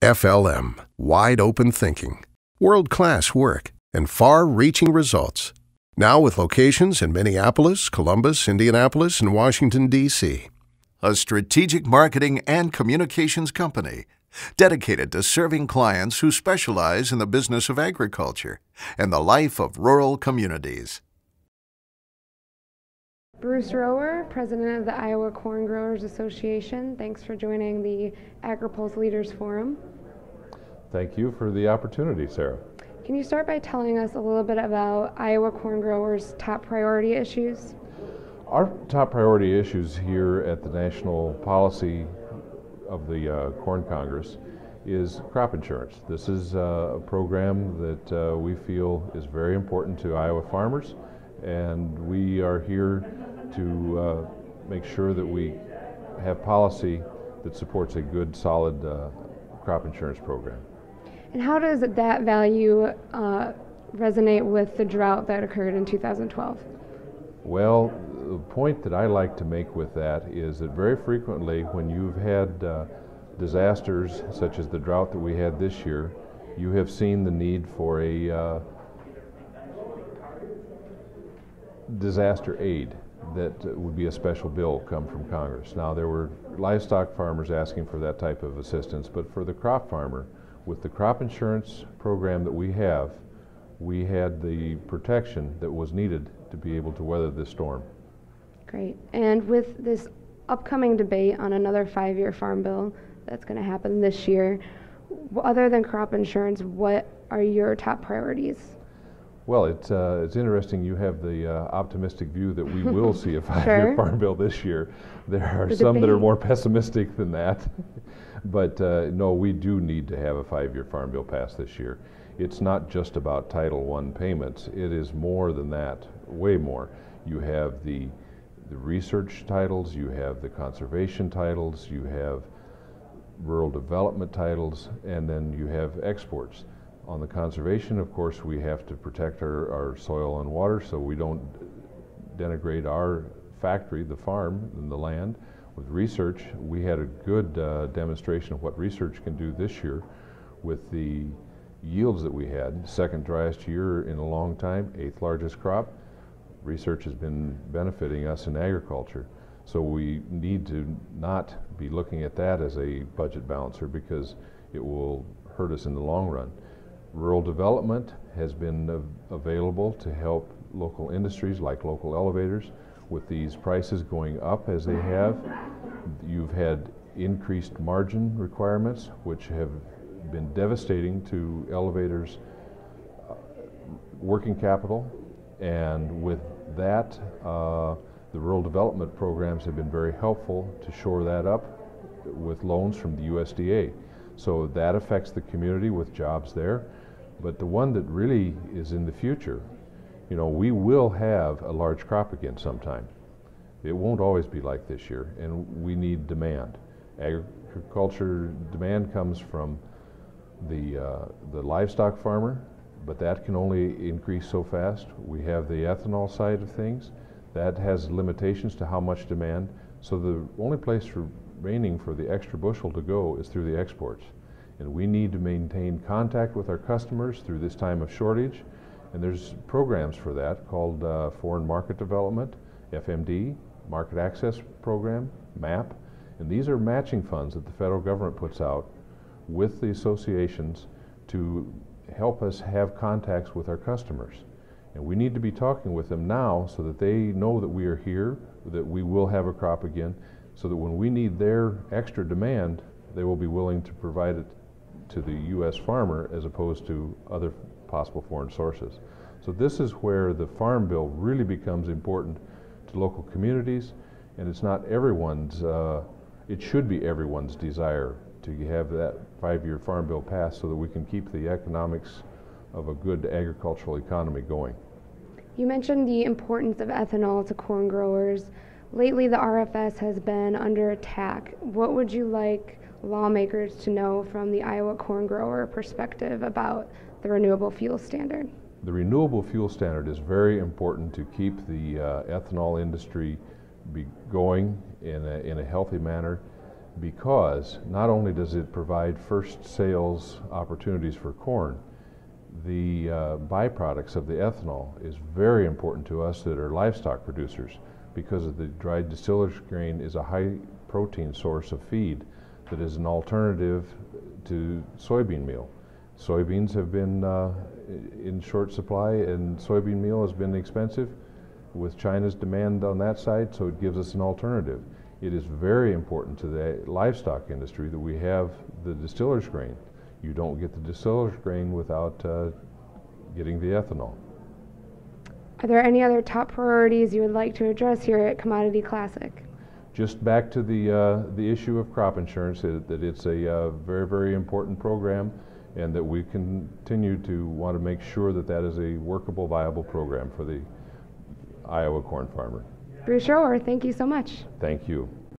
FLM, wide open thinking, world-class work, and far-reaching results. Now with locations in Minneapolis, Columbus, Indianapolis, and Washington, D.C. A strategic marketing and communications company dedicated to serving clients who specialize in the business of agriculture and the life of rural communities. Bruce Rohwer, President of the Iowa Corn Growers Association. Thanks for joining the AgriPulse Leaders Forum. Thank you for the opportunity, Sarah. Can you start by telling us a little bit about Iowa corn growers' top priority issues? Our top priority issues here at the National Policy of the Corn Congress is crop insurance. This is a program that we feel is very important to Iowa farmers, and we are here to make sure that we have policy that supports a good, solid crop insurance program. And how does that value resonate with the drought that occurred in 2012? Well, the point that I like to make with that is that very frequently when you've had disasters such as the drought that we had this year, you have seen the need for a disaster aid that would be a special bill come from Congress. Now, there were livestock farmers asking for that type of assistance, but for the crop farmer, with the crop insurance program that we have, we had the protection that was needed to be able to weather this storm. Great. And with this upcoming debate on another 5-year farm bill that's going to happen this year, other than crop insurance, what are your top priorities? Well, it's interesting you have the optimistic view that we will see a 5-year Sure. farm bill this year. There are some that are more pessimistic than that. But no, we do need to have a 5-year farm bill passed this year. It's not just about Title I payments. It is more than that, way more. You have the research titles, you have the conservation titles, you have rural development titles, and then you have exports. On the conservation, of course, we have to protect our soil and water so we don't denigrate our factory, the farm, and the land. With research, we had a good demonstration of what research can do this year with the yields that we had. Second driest year in a long time, 8th largest crop. Research has been benefiting us in agriculture. So we need to not be looking at that as a budget balancer because it will hurt us in the long run. Rural development has been available to help local industries like local elevators. With these prices going up as they have, you've had increased margin requirements, which have been devastating to elevators' working capital. And with that, the rural development programs have been very helpful to shore that up with loans from the USDA. So that affects the community with jobs there. But the one that really is in the future, you know, we will have a large crop again sometime. It won't always be like this year, and we need demand. Agriculture demand comes from the livestock farmer, but that can only increase so fast. We have the ethanol side of things. That has limitations to how much demand. So the only place remaining for the extra bushel to go is through the exports. And we need to maintain contact with our customers through this time of shortage. And there's programs for that called Foreign Market Development, FMD, Market Access Program, MAP. And these are matching funds that the federal government puts out with the associations to help us have contacts with our customers. And we need to be talking with them now so that they know that we are here, that we will have a crop again, so that when we need their extra demand, they will be willing to provide it to the U.S. farmer as opposed to other possible foreign sources. So this is where the Farm Bill really becomes important to local communities, and it's not everyone's, it should be everyone's desire to have that 5-year Farm Bill passed so that we can keep the economics of a good agricultural economy going. You mentioned the importance of ethanol to corn growers. Lately, the RFS has been under attack. What would you like lawmakers to know from the Iowa corn grower perspective about the renewable fuel standard? The renewable fuel standard is very important to keep the ethanol industry going in a healthy manner. because not only does it provide first sales opportunities for corn, the byproducts of the ethanol is very important to us that are livestock producers, because of the dried distillers grain is a high protein source of feed that is an alternative to soybean meal. Soybeans have been in short supply, and soybean meal has been expensive with China's demand on that side, so it gives us an alternative. It is very important to the livestock industry that we have the distillers grain. You don't get the distillers grain without getting the ethanol. Are there any other top priorities you would like to address here at Commodity Classic? Just back to the issue of crop insurance, that it's a very, very important program, and that we continue to want to make sure that that is a workable, viable program for the Iowa corn farmer. Bruce Rohwer, thank you so much. Thank you.